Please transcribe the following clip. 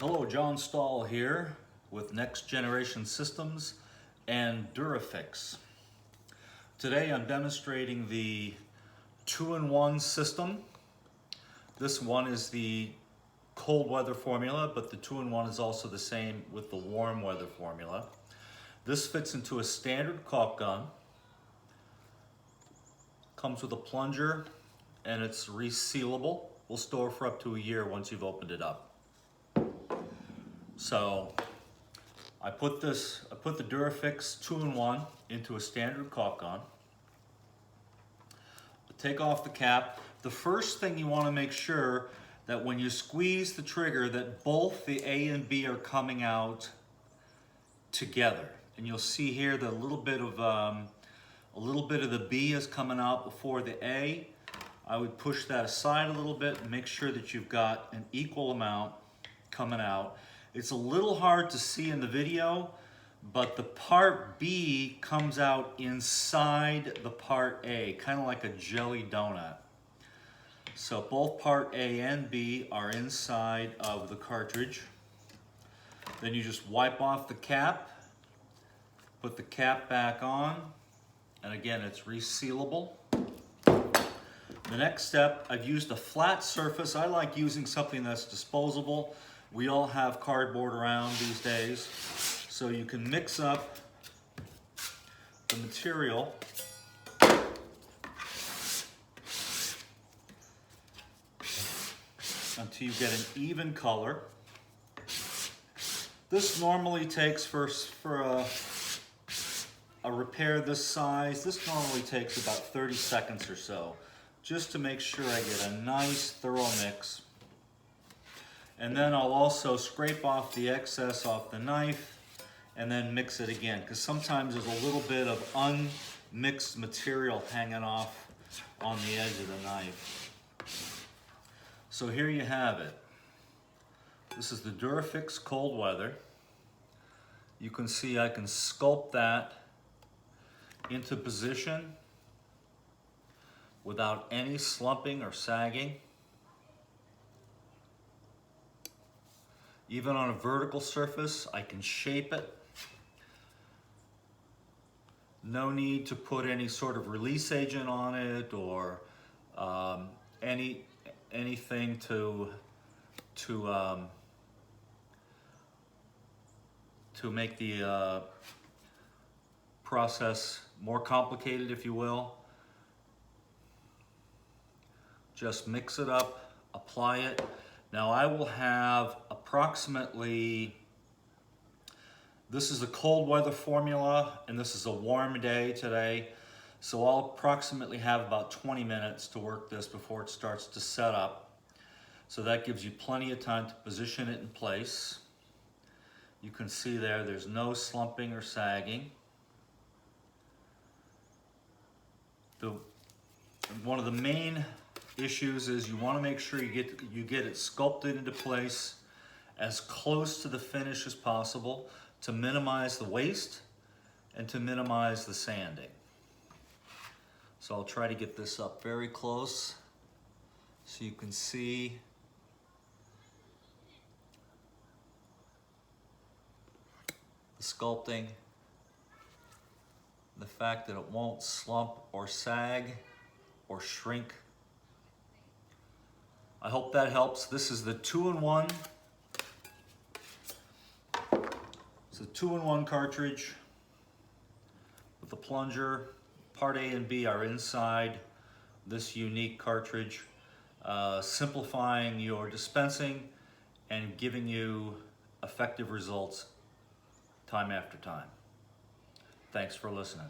Hello, John Stahl here with Next Generation Systems and Dura-Fix. Today I'm demonstrating the 2-in-1 system. This one is the cold weather formula, but the 2-in-1 is also the same with the warm weather formula. This fits into a standard caulk gun, comes with a plunger, and it's resealable. Will store for up to a year once you've opened it up. So I put the Dura-Fix 2-in-1 into a standard caulk gun. Take off the cap. The first thing you want to make sure that when you squeeze the trigger that both the A and B are coming out together. And you'll see here that a little bit of the B is coming out before the A. I would push that aside a little bit and make sure that you've got an equal amount coming out. It's a little hard to see in the video, but the part B comes out inside the part A, kind of like a jelly donut. So both part A and B are inside of the cartridge. Then you just wipe off the cap, put the cap back on, and again, it's resealable. The next step, I've used a flat surface. I like using something that's disposable. We all have cardboard around these days, so you can mix up the material until you get an even color. This normally takes for a repair this size, this normally takes about 30 seconds or so, just to make sure I get a nice thorough mix. And then I'll also scrape off the excess off the knife and then mix it again, because sometimes there's a little bit of unmixed material hanging off on the edge of the knife. So here you have it. This is the Dura-Fix cold weather. You can see I can sculpt that into position without any slumping or sagging. Even on a vertical surface, I can shape it. No need to put any sort of release agent on it or anything to make the process more complicated, if you will. Just mix it up, apply it. Now I will have approximately, this is a cold weather formula and this is a warm day today. So I'll approximately have about 20 minutes to work this before it starts to set up. So that gives you plenty of time to position it in place. You can see there's no slumping or sagging. One of the main issues is you want to make sure you get it sculpted into place as close to the finish as possible to minimize the waste and to minimize the sanding. So I'll try to get this up very close so you can see the sculpting, the fact that it won't slump or sag or shrink. I hope that helps. This is the 2-in-1. It's a 2-in-1 cartridge with a plunger. Part A and B are inside this unique cartridge, simplifying your dispensing and giving you effective results time after time. Thanks for listening.